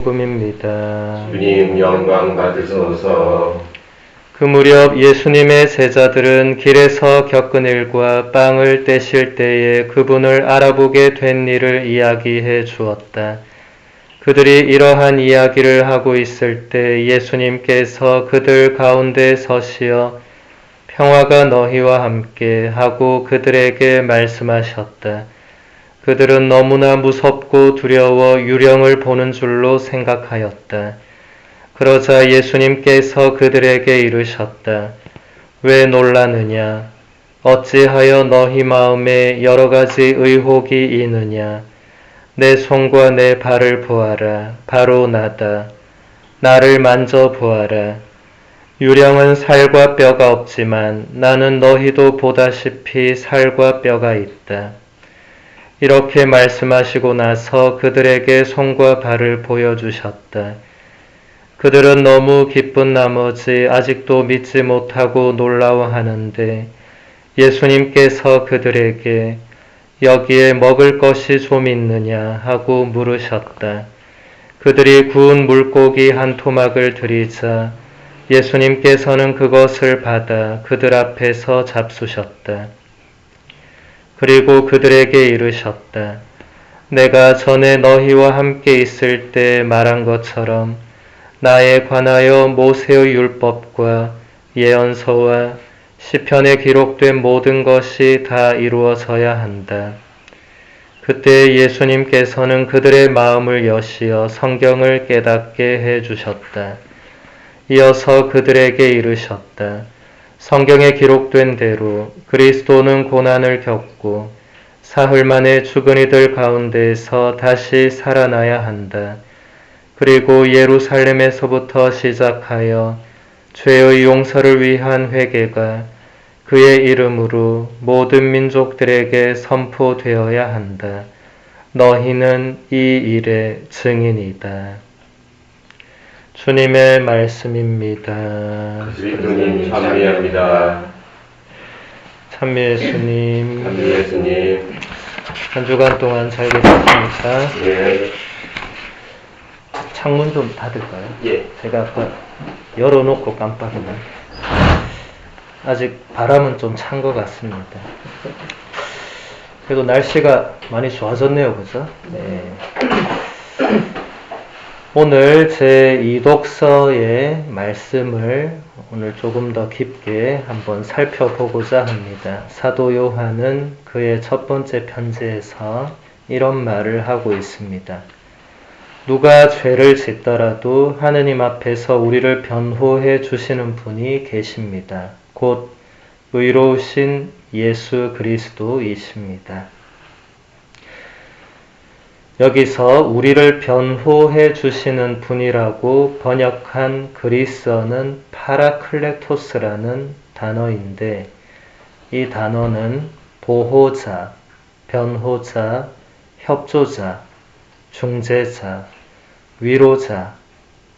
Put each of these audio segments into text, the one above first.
복음입니다. 주님 영광 받으소서. 그 무렵 예수님의 제자들은 길에서 겪은 일과 빵을 떼실 때에 그분을 알아보게 된 일을 이야기해 주었다. 그들이 이러한 이야기를 하고 있을 때 예수님께서 그들 가운데 서시어 평화가 너희와 함께 하고 그들에게 말씀하셨다. 그들은 너무나 무섭고 두려워 유령을 보는 줄로 생각하였다. 그러자 예수님께서 그들에게 이르셨다. 왜 놀라느냐? 어찌하여 너희 마음에 여러 가지 의혹이 있느냐? 내 손과 내 발을 보아라. 바로 나다. 나를 만져 보아라. 유령은 살과 뼈가 없지만 나는 너희도 보다시피 살과 뼈가 있다. 이렇게 말씀하시고 나서 그들에게 손과 발을 보여주셨다. 그들은 너무 기쁜 나머지 아직도 믿지 못하고 놀라워하는데 예수님께서 그들에게 여기에 먹을 것이 좀 있느냐 하고 물으셨다. 그들이 구운 물고기 한 토막을 드리자 예수님께서는 그것을 받아 그들 앞에서 잡수셨다. 그리고 그들에게 이르셨다. 내가 전에 너희와 함께 있을 때 말한 것처럼 나에 관하여 모세의 율법과 예언서와 시편에 기록된 모든 것이 다 이루어져야 한다. 그때 예수님께서는 그들의 마음을 여시어 성경을 깨닫게 해 주셨다. 이어서 그들에게 이르셨다. 성경에 기록된 대로 그리스도는 고난을 겪고 사흘 만에 죽은 이들 가운데에서 다시 살아나야 한다. 그리고 예루살렘에서부터 시작하여 죄의 용서를 위한 회개가 그의 이름으로 모든 민족들에게 선포되어야 한다. 너희는 이 일의 증인이다. 주님의 말씀입니다. 그리스도님 찬미합니다. 찬미 예수님. 찬미 예수님. 한 주간 동안 잘 계셨습니까? 예. 창문 좀 닫을까요? 예. 제가 아까 열어놓고 깜빡이네. 아직 바람은 좀 찬 것 같습니다. 그래도 날씨가 많이 좋아졌네요, 그죠? 네. 오늘 제 2독서의 말씀을 오늘 조금 더 깊게 한번 살펴보고자 합니다. 사도 요한은 그의 첫 번째 편지에서 이런 말을 하고 있습니다. 누가 죄를 짓더라도 하느님 앞에서 우리를 변호해 주시는 분이 계십니다. 곧 의로우신 예수 그리스도이십니다. 여기서 우리를 변호해 주시는 분이라고 번역한 그리스어는 파라클레토스라는 단어인데 이 단어는 보호자, 변호자, 협조자, 중재자, 위로자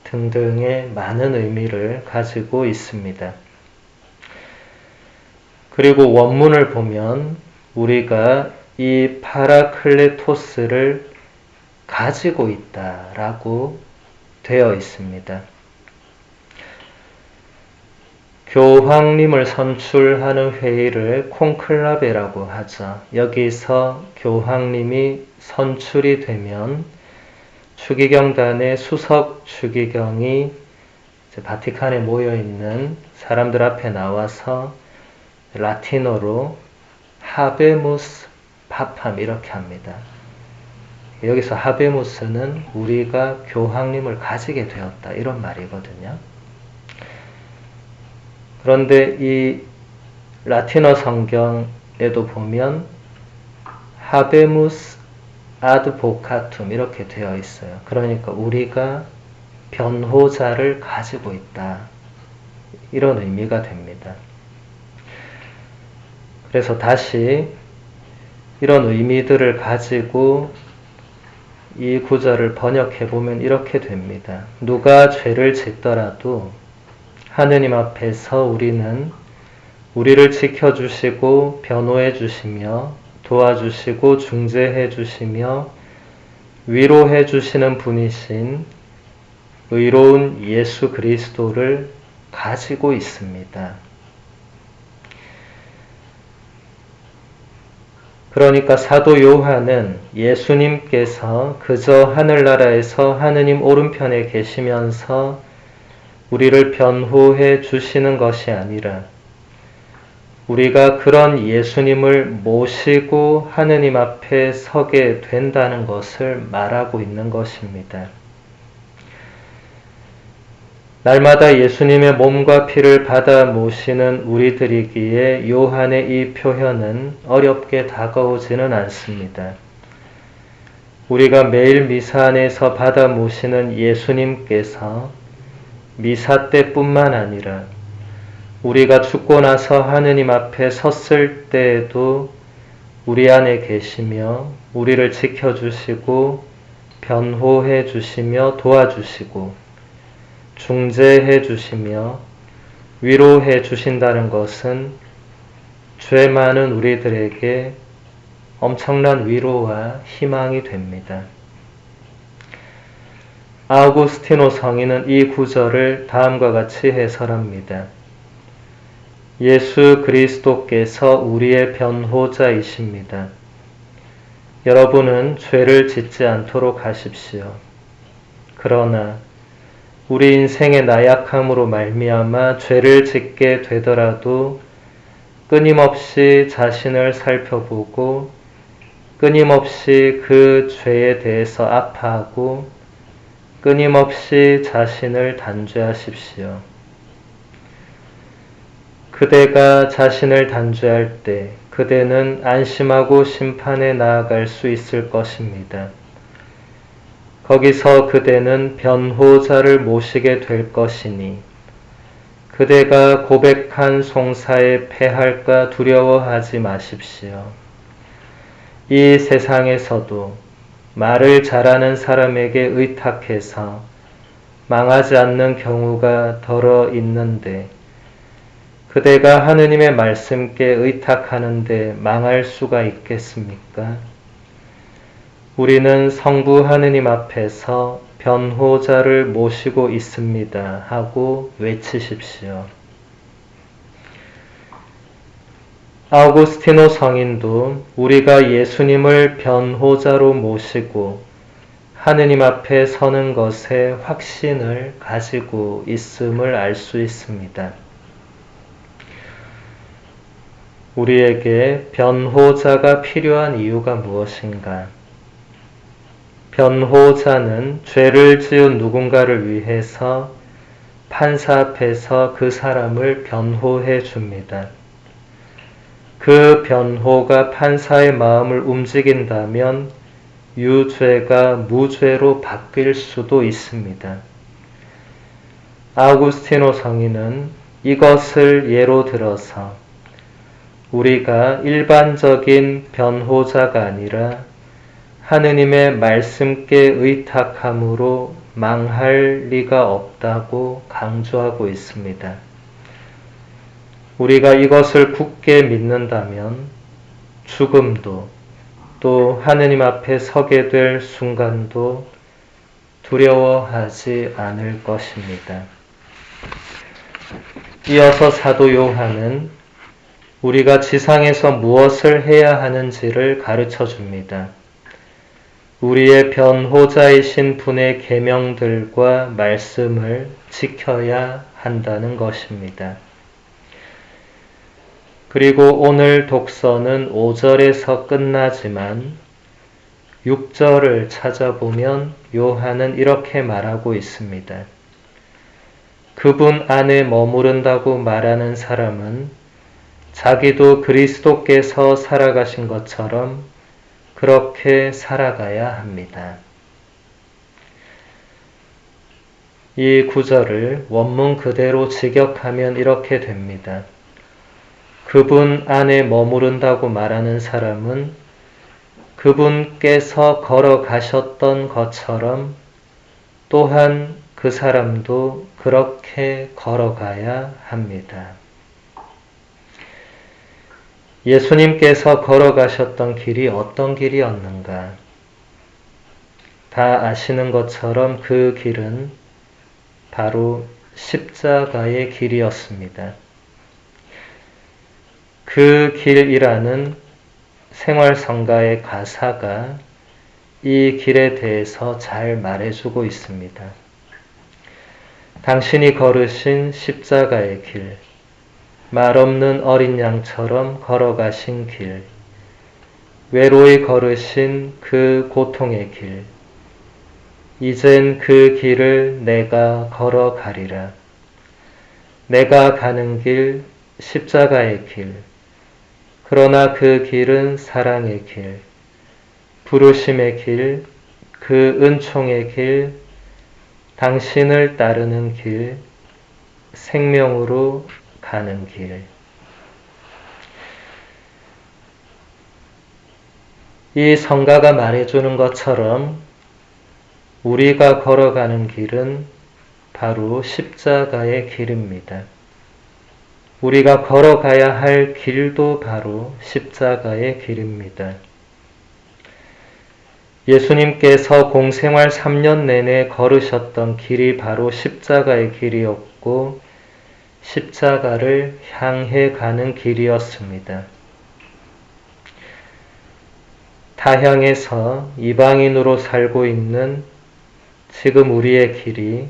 등등의 많은 의미를 가지고 있습니다. 그리고 원문을 보면 우리가 이 파라클레토스를 가지고 있다라고 되어 있습니다. 교황님을 선출하는 회의를 콘클라베라고 하죠. 여기서 교황님이 선출이 되면 추기경단의 수석 추기경이 바티칸에 모여있는 사람들 앞에 나와서 라틴어로 하베무스 파팜 이렇게 합니다. 여기서 하베무스는 우리가 교황님을 가지게 되었다 이런 말이거든요. 그런데 이 라틴어 성경에도 보면 하베무스 아드보카툼 이렇게 되어 있어요. 그러니까 우리가 변호자를 가지고 있다 이런 의미가 됩니다. 그래서 다시 이런 의미들을 가지고 이 구절을 번역해 보면 이렇게 됩니다. 누가 죄를 짓더라도 하느님 앞에서 우리를 지켜주시고 변호해 주시며 도와주시고 중재해 주시며 위로해 주시는 분이신 의로운 예수 그리스도를 가지고 있습니다. 그러니까 사도 요한은 예수님께서 그저 하늘나라에서 하느님 오른편에 계시면서 우리를 변호해 주시는 것이 아니라 우리가 그런 예수님을 모시고 하느님 앞에 서게 된다는 것을 말하고 있는 것입니다. 날마다 예수님의 몸과 피를 받아 모시는 우리들이기에 요한의 이 표현은 어렵게 다가오지는 않습니다. 우리가 매일 미사 안에서 받아 모시는 예수님께서 미사 때뿐만 아니라 우리가 죽고 나서 하느님 앞에 섰을 때에도 우리 안에 계시며 우리를 지켜주시고 변호해 주시며 도와주시고 중재해 주시며 위로해 주신다는 것은 죄 많은 우리들에게 엄청난 위로와 희망이 됩니다. 아우구스티노 성인은 이 구절을 다음과 같이 해설합니다. 예수 그리스도께서 우리의 변호자이십니다. 여러분은 죄를 짓지 않도록 하십시오. 그러나 우리 인생의 나약함으로 말미암아 죄를 짓게 되더라도 끊임없이 자신을 살펴보고 끊임없이 그 죄에 대해서 아파하고 끊임없이 자신을 단죄하십시오. 그대가 자신을 단죄할 때 그대는 안심하고 심판에 나아갈 수 있을 것입니다. 거기서 그대는 변호자를 모시게 될 것이니 그대가 고백한 송사에 패할까 두려워하지 마십시오. 이 세상에서도 말을 잘하는 사람에게 의탁해서 망하지 않는 경우가 덜어 있는데 그대가 하느님의 말씀께 의탁하는데 망할 수가 있겠습니까? 우리는 성부 하느님 앞에서 변호자를 모시고 있습니다 하고 외치십시오. 아우구스티노 성인도 우리가 예수님을 변호자로 모시고 하느님 앞에 서는 것에 확신을 가지고 있음을 알 수 있습니다. 우리에게 변호자가 필요한 이유가 무엇인가? 변호자는 죄를 지은 누군가를 위해서 판사 앞에서 그 사람을 변호해 줍니다. 그 변호가 판사의 마음을 움직인다면 유죄가 무죄로 바뀔 수도 있습니다. 아우구스티노 성인은 이것을 예로 들어서 우리가 일반적인 변호자가 아니라 하느님의 말씀께 의탁함으로 망할 리가 없다고 강조하고 있습니다. 우리가 이것을 굳게 믿는다면 죽음도 또 하느님 앞에 서게 될 순간도 두려워하지 않을 것입니다. 이어서 사도 요한은 우리가 지상에서 무엇을 해야 하는지를 가르쳐 줍니다. 우리의 변호자이신 분의 계명들과 말씀을 지켜야 한다는 것입니다. 그리고 오늘 독서는 5절에서 끝나지만 6절을 찾아보면 요한은 이렇게 말하고 있습니다. 그분 안에 머무른다고 말하는 사람은 자기도 그리스도께서 살아가신 것처럼 그렇게 살아가야 합니다. 이 구절을 원문 그대로 직역하면 이렇게 됩니다. 그분 안에 머무른다고 말하는 사람은 그분께서 걸어가셨던 것처럼 또한 그 사람도 그렇게 걸어가야 합니다. 예수님께서 걸어가셨던 길이 어떤 길이었는가? 다 아시는 것처럼 그 길은 바로 십자가의 길이었습니다. 그 길이라는 생활성가의 가사가 이 길에 대해서 잘 말해주고 있습니다. 당신이 걸으신 십자가의 길, 말없는 어린 양처럼 걸어가신 길, 외로이 걸으신 그 고통의 길, 이젠 그 길을 내가 걸어가리라. 내가 가는 길, 십자가의 길, 그러나 그 길은 사랑의 길, 부르심의 길, 그 은총의 길, 당신을 따르는 길, 생명으로 가는 길. 이 성가가 말해주는 것처럼 우리가 걸어가는 길은 바로 십자가의 길입니다. 우리가 걸어가야 할 길도 바로 십자가의 길입니다. 예수님께서 공생활 3년 내내 걸으셨던 길이 바로 십자가의 길이었고 십자가를 향해 가는 길이었습니다. 타향에서 이방인으로 살고 있는 지금 우리의 길이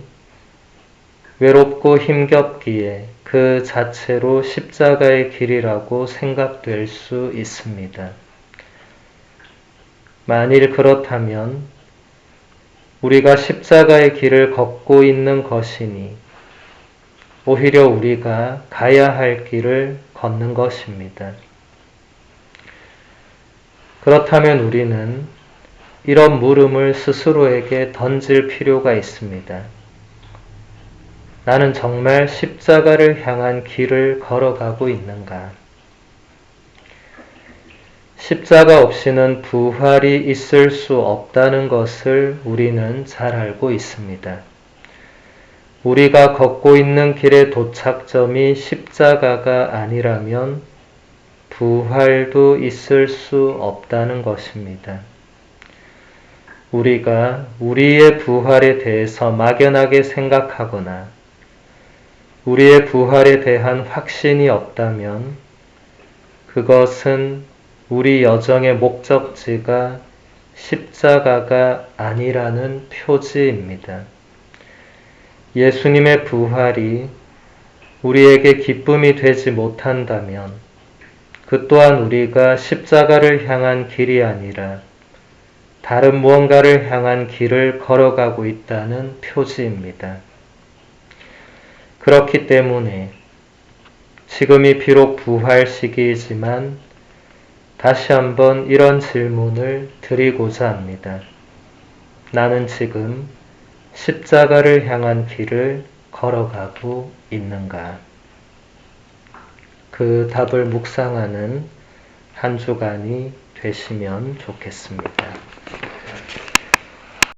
외롭고 힘겹기에 그 자체로 십자가의 길이라고 생각될 수 있습니다. 만일 그렇다면 우리가 십자가의 길을 걷고 있는 것이니 오히려 우리가 가야 할 길을 걷는 것입니다. 그렇다면 우리는 이런 물음을 스스로에게 던질 필요가 있습니다. 나는 정말 십자가를 향한 길을 걸어가고 있는가? 십자가 없이는 부활이 있을 수 없다는 것을 우리는 잘 알고 있습니다. 우리가 걷고 있는 길의 도착점이 십자가가 아니라면 부활도 있을 수 없다는 것입니다. 우리가 우리의 부활에 대해서 막연하게 생각하거나 우리의 부활에 대한 확신이 없다면 그것은 우리 여정의 목적지가 십자가가 아니라는 표지입니다. 예수님의 부활이 우리에게 기쁨이 되지 못한다면 그 또한 우리가 십자가를 향한 길이 아니라 다른 무언가를 향한 길을 걸어가고 있다는 표지입니다. 그렇기 때문에 지금이 비록 부활 시기이지만 다시 한번 이런 질문을 드리고자 합니다. 나는 지금 십자가를 향한 길을 걸어가고 있는가? 그 답을 묵상하는 한 주간이 되시면 좋겠습니다.